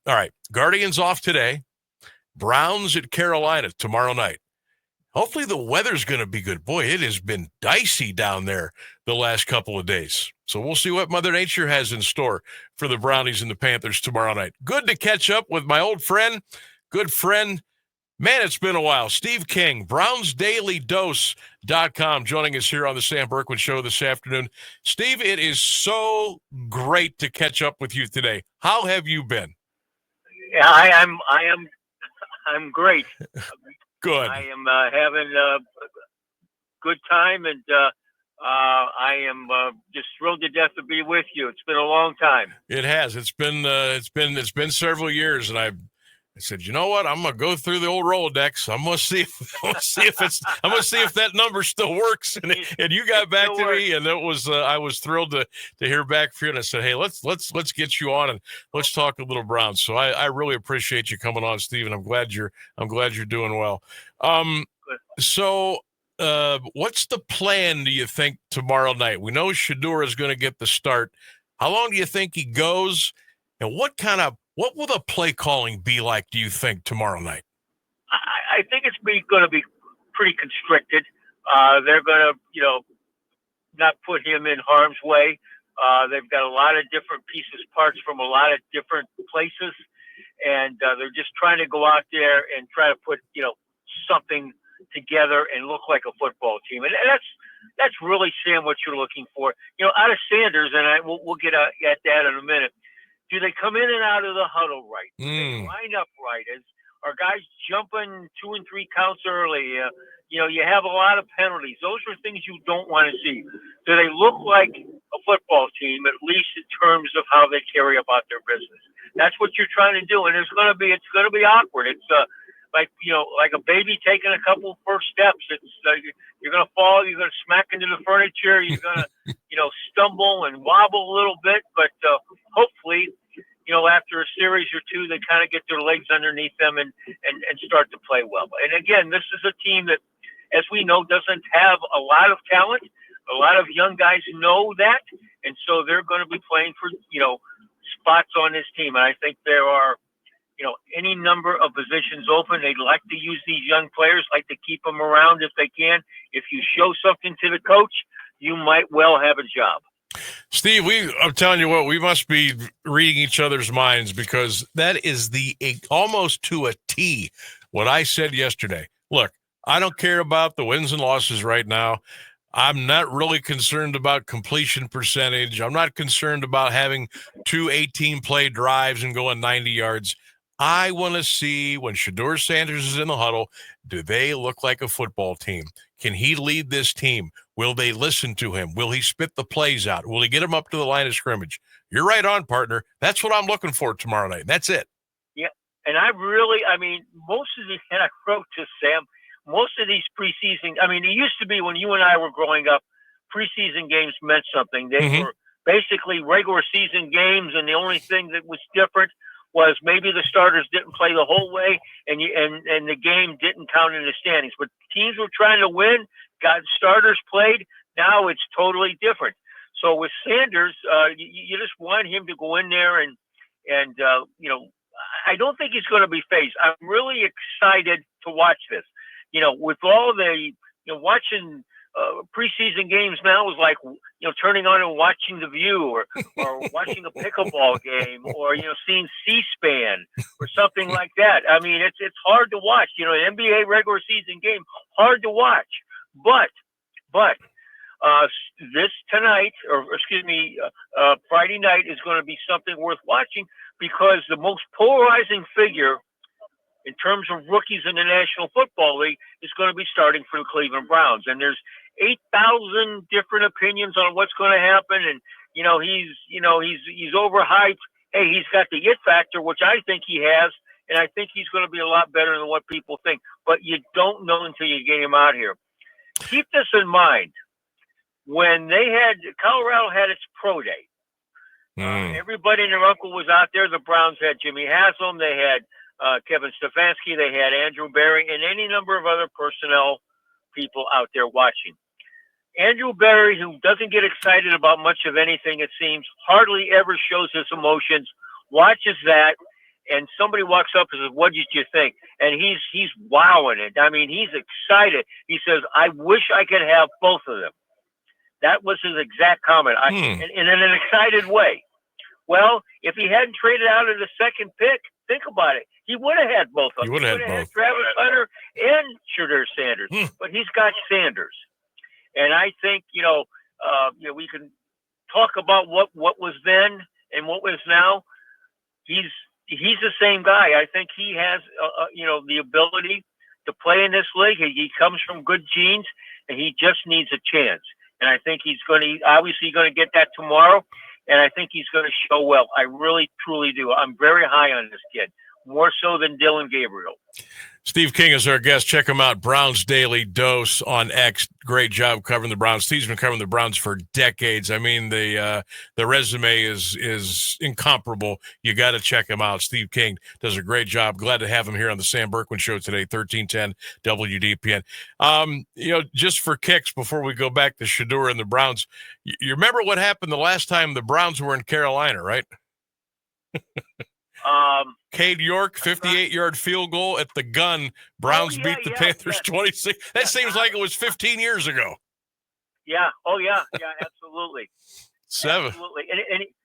All right. Guardians off today. Browns at Carolina tomorrow night. Hopefully the weather's going to be good. Boy, it has been dicey down there the last couple of days. So we'll see what Mother Nature has in store for the Brownies and the Panthers tomorrow night. Good to catch up with my old friend, good friend. Man, it's been a while. Steve King, BrownsDailyDose.com, joining us here on the Sam Bourquin Show this afternoon. Steve, it is so great to catch up with you today. How have you been? Yeah, I'm great. Good. I am having a good time, and I am just thrilled to death to be with you. It's been a long time. It has. It's been several years, and I said, you know what? I'm gonna go through the old Rolodex. I'm gonna see if that number still works. And you got back to me, and it was I was thrilled to hear back from you. And I said, hey, let's get you on and let's talk a little Browns. So I really appreciate you coming on, Steve, and I'm glad you're doing well. So what's the plan, do you think, tomorrow night? We know Shedeur is going to get the start. How long do you think he goes? And what will the play calling be like, do you think, tomorrow night? I think it's going to be pretty constricted. They're going to, not put him in harm's way. They've got a lot of different parts from a lot of different places, and they're just trying to go out there and try to put, something together and look like a football team. And that's really, Sam, what you're looking for. Out of Sanders, and we'll get at that in a minute. Do they come in and out of the huddle right? Do they line up right? Are guys jumping 2 and 3 counts early? You have a lot of penalties. Those are things you don't want to see. Do they look like a football team, at least in terms of how they carry about their business? That's what you're trying to do, and it's going to be awkward. It's like a baby taking a couple first steps. It's you're going to fall, you're going to smack into the furniture, you're going to stumble and wobble a little bit, but hopefully, after a series or two, they kind of get their legs underneath them and start to play well. And again, this is a team that, as we know, doesn't have a lot of talent. A lot of young guys know that, and so they're going to be playing for spots on this team. And I think there are any number of positions open. They'd like to use these young players, like to keep them around if they can. If you show something to the coach, you might well have a job. Steve, I'm telling you what, we must be reading each other's minds, because that is almost to a T what I said yesterday. Look, I don't care about the wins and losses right now. I'm not really concerned about completion percentage. I'm not concerned about having 2 18-play drives and going 90 yards. I want to see, when Shedeur Sanders is in the huddle, do they look like a football team? Can he lead this team? Will they listen to him? Will he spit the plays out? Will he get them up to the line of scrimmage? You're right on, partner. That's what I'm looking for tomorrow night. That's it. Yeah, and most of these, and I wrote to Sam, most of these preseason, it used to be when you and I were growing up, preseason games meant something. They were basically regular season games, and the only thing that was different was maybe the starters didn't play the whole way, and the game didn't count in the standings. But teams were trying to win, got starters played. Now it's totally different. So with Sanders, you just want him to go in there and I don't think he's going to be phased. I'm really excited to watch this. With all the watching preseason games now is like turning on and watching The View or watching a pickleball game or seeing C-SPAN or something like that. It's hard to watch. An NBA regular season game, hard to watch. But this tonight, Friday night is going to be something worth watching, because the most polarizing figure in terms of rookies in the National Football League is going to be starting for the Cleveland Browns. And there's 8,000 different opinions on what's going to happen. And, he's overhyped. Hey, he's got the it factor, which I think he has. And I think he's going to be a lot better than what people think. But you don't know until you get him out here. Keep this in mind. When Colorado had its pro day, everybody and their uncle was out there. The Browns had Jimmy Haslam. They had Kevin Stefanski. They had Andrew Berry and any number of other personnel people out there watching. Andrew Berry, who doesn't get excited about much of anything, it seems, hardly ever shows his emotions, watches that, and somebody walks up and says, "What did you think?" And he's wowing it. I mean, he's excited. He says, "I wish I could have both of them." That was his exact comment, and in an excited way. Well, if he hadn't traded out of the second pick, think about it. He would have had both of them. He would have had Travis Hunter and Shadur Sanders, but he's got Sanders. And I think, we can talk about what was then and what was now. He's the same guy. I think he has, the ability to play in this league. He comes from good genes, and he just needs a chance. And I think he's obviously going to get that tomorrow. And I think he's going to show well. I really, truly do. I'm very high on this kid, more so than Dylan Gabriel. Steve King is our guest. Check him out, Browns Daily Dose on X. Great job covering the Browns. Steve's been covering the Browns for decades. I mean, the resume is incomparable. You got to check him out. Steve King does a great job. Glad to have him here on the Sam Bourquin Show today, 1310 WDPN. Just for kicks, before we go back to Shadur and the Browns, you remember what happened the last time the Browns were in Carolina, right? Cade York, 58-yard field goal at the gun. Browns beat the Panthers 26. That seems like it was 15 years ago. Yeah. Oh, yeah. Yeah, absolutely. Absolutely.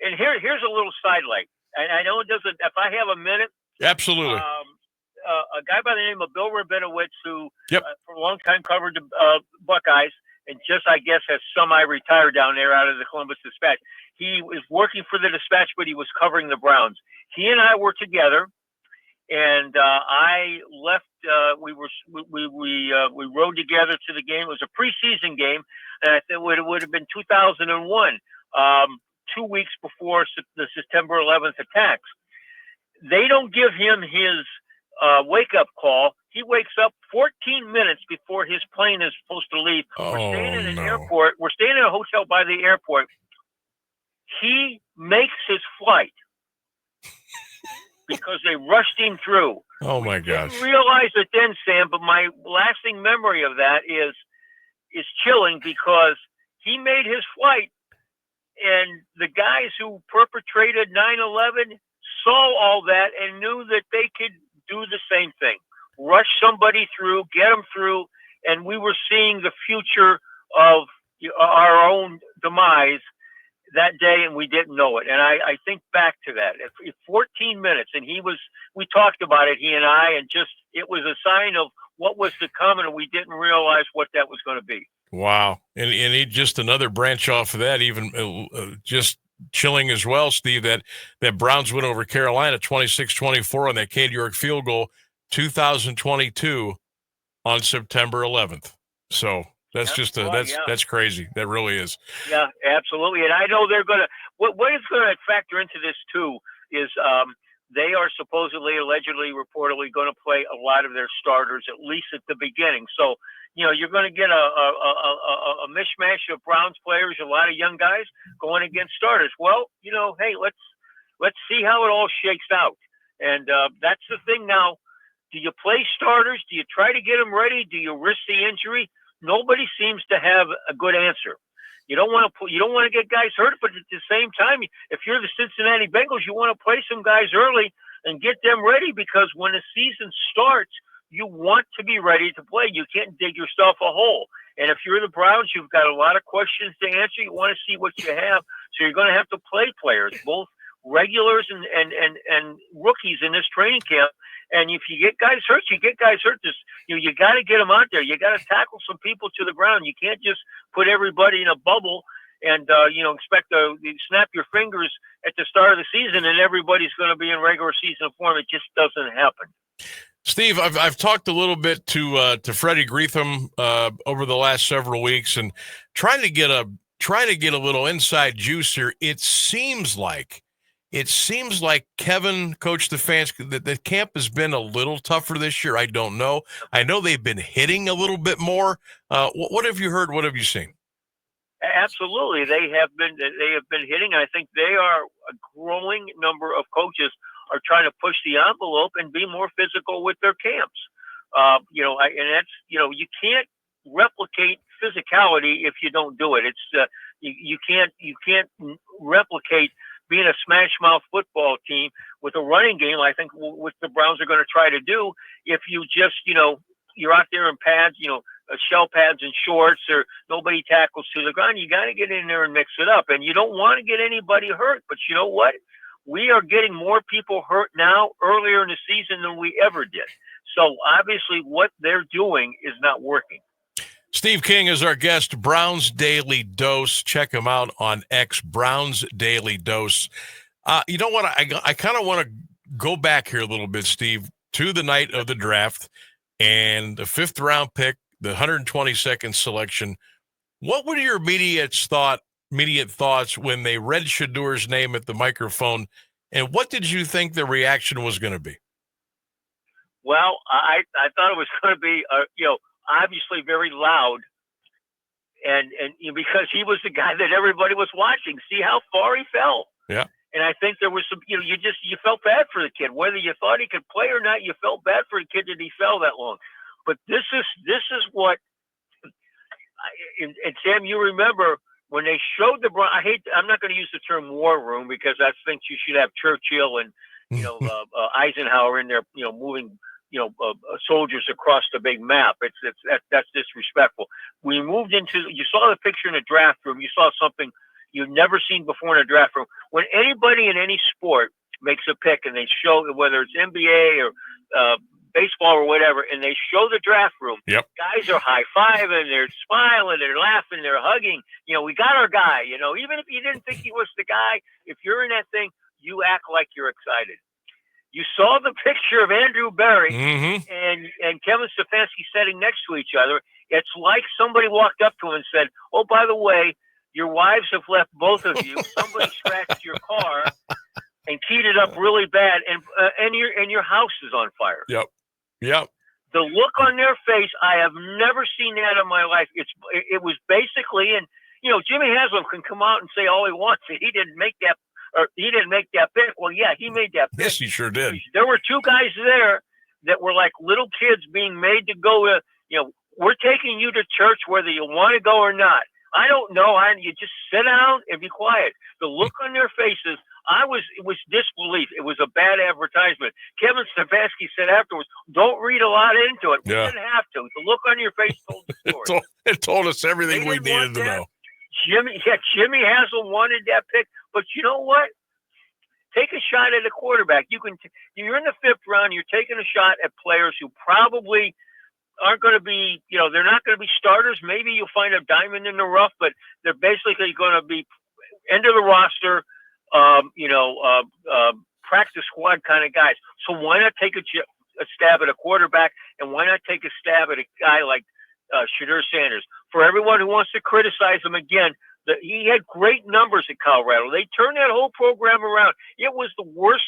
And here's a little sidelight. I know it doesn't – if I have a minute. Absolutely. A guy by the name of Bill Rabinowitz, who for a long time covered the Buckeyes and just, I guess, has semi-retired down there out of the Columbus Dispatch. He was working for the Dispatch, but he was covering the Browns. He and I were together, and I left. We rode together to the game. It was a preseason game, and I think it would have been 2001, 2 weeks before the September 11th attacks. They don't give him his wake-up call. He wakes up 14 minutes before his plane is supposed to leave. We're staying in an airport. We're staying in a hotel by the airport. He makes his flight because they rushed him through. Oh, my gosh. I didn't realize it then, Sam, but my lasting memory of that is chilling because he made his flight, and the guys who perpetrated 9/11 saw all that and knew that they could do the same thing. Rush somebody through, get them through, and we were seeing the future of our own demise that day, and we didn't know it. And I think back to that. 14 minutes, and we talked about it, he and I, and just it was a sign of what was to come, and we didn't realize what that was going to be. Wow. And he just another branch off of that, even just chilling as well, Steve, that Browns went over Carolina 26-24 on that Cade York field goal, 2022 on September 11th. So that's that's crazy. That really is. Yeah, absolutely. And I know they're going to, what is going to factor into this too is they are supposedly, allegedly, reportedly going to play a lot of their starters, at least at the beginning. So, you're going to get a mishmash of Browns players, a lot of young guys going against starters. Well, hey, let's see how it all shakes out. And that's the thing now. Do you play starters? Do you try to get them ready? Do you risk the injury? Nobody seems to have a good answer. You don't want to get guys hurt, but at the same time, if you're the Cincinnati Bengals, you want to play some guys early and get them ready, because when the season starts, you want to be ready to play. You can't dig yourself a hole. And if you're the Browns, you've got a lot of questions to answer. You want to see what you have. So you're going to have to play players, both regulars and rookies in this training camp. And if you get guys hurt, you get guys hurt. You got to get them out there. You got to tackle some people to the ground. You can't just put everybody in a bubble and expect to snap your fingers at the start of the season and everybody's going to be in regular season form. It just doesn't happen. Steve, I've talked a little bit to Freddie Greetham over the last several weeks, and trying to get a little inside juice here. It seems like Kevin, Coach Stefanski, that the camp has been a little tougher this year. I don't know. I know they've been hitting a little bit more. What have you heard? What have you seen? Absolutely, they have been hitting. I think they are a growing number of coaches are trying to push the envelope and be more physical with their camps. And that's you can't replicate physicality if you don't do it. It's you can't replicate being a smash mouth football team with a running game, I think what the Browns are going to try to do, if you just, you're out there in pads, shell pads and shorts, or nobody tackles to the ground, you got to get in there and mix it up. And you don't want to get anybody hurt. But you know what? We are getting more people hurt now earlier in the season than we ever did. So obviously what they're doing is not working. Steve King is our guest, Browns Daily Dose. Check him out on X, Browns Daily Dose. You know what? I kind of want to go back here a little bit, Steve, to the night of the draft and the 5th round pick, the 122nd selection. What were your immediate thoughts when they read Shadeur's name at the microphone, and what did you think the reaction was going to be? Well, I thought it was going to be, obviously very loud, and because he was the guy that everybody was watching. See how far he fell. Yeah. And I think there was some, you felt bad for the kid, whether you thought he could play or not. You felt bad for the kid that he fell that long. But this is what, and Sam, you remember when they showed I'm not going to use the term war room, because I think you should have Churchill and Eisenhower in there, moving soldiers across the big map. That's disrespectful. We moved you saw the picture in the draft room. You saw something you've never seen before in a draft room. When anybody in any sport makes a pick and they show, whether it's NBA or baseball or whatever, and they show the draft room, yep, guys are high-fiving, they're smiling, they're laughing, they're hugging. We got our guy. Even if you didn't think he was the guy, if you're in that thing, you act like you're excited. You saw the picture of Andrew Berry and Kevin Stefanski sitting next to each other. It's like somebody walked up to him and said, "Oh, by the way, your wives have left both of you. Somebody scratched your car and keyed it up really bad, and your house is on fire." Yep. The look on their face, I have never seen that in my life. It was basically, and Jimmy Haslam can come out and say all he wants. He didn't make that. Or he didn't make that pick. Well, yeah, he made that pick. Yes, he sure did. There were two guys there that were like little kids being made to go. We're taking you to church whether you want to go or not. I don't know. You just sit down and be quiet. The look on their faces, it was disbelief. It was a bad advertisement. Kevin Stefanski said afterwards, "Don't read a lot into it. We didn't have to. The look on your face told the story." It told us everything we needed to know. Jimmy Haslam wanted that pick, but you know what? Take a shot at a quarterback. You're in the 5th round. You're taking a shot at players who probably aren't going to be, they're not going to be starters. Maybe you'll find a diamond in the rough, but they're basically going to be end of the roster, practice squad kind of guys. So why not take a stab at a quarterback, and why not take a stab at a guy like Shadur Sanders? For everyone who wants to criticize him again, he had great numbers at Colorado. They turned that whole program around. It was the worst,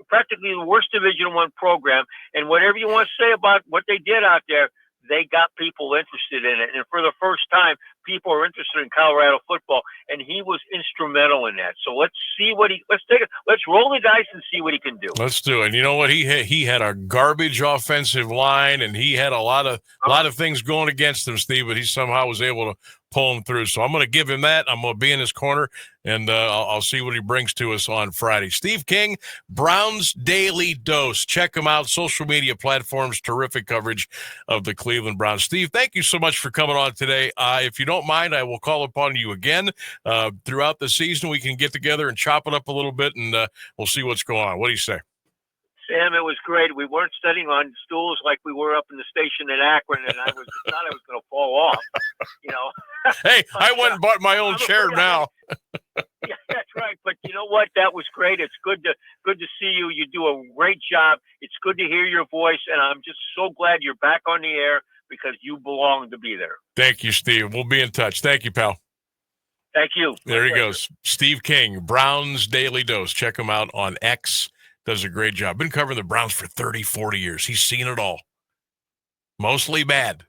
practically the worst Division I program. And whatever you want to say about what they did out there, they got people interested in it. And for the first time, people are interested in Colorado football, and he was instrumental in that. So let's roll the dice and see what he can do. Let's do it. You know what? He had a garbage offensive line, and he had a lot of things going against him, Steve, but he somehow was able to pull him through. So I'm going to give him that. I'm going to be in his corner, and I'll see what he brings to us on Friday. Steve King, Browns Daily Dose. Check him out. Social media platforms, terrific coverage of the Cleveland Browns. Steve, thank you so much for coming on today. If you don't mind, I will call upon you again throughout the season. We can get together and chop it up a little bit, and we'll see what's going on. What do you say? Sam, it was great. We weren't sitting on stools like we were up in the station in Akron, and I thought I was going to fall off. Hey, I went and bought my own chair now. Yeah, that's right. But you know what? That was great. It's good to see you. You do a great job. It's good to hear your voice, and I'm just so glad you're back on the air because you belong to be there. Thank you, Steve. We'll be in touch. Thank you, pal. Thank you. There he goes. Steve King, Browns Daily Dose. Check him out on X. Does a great job. Been covering the Browns for 30, 40 years. He's seen it all. Mostly bad.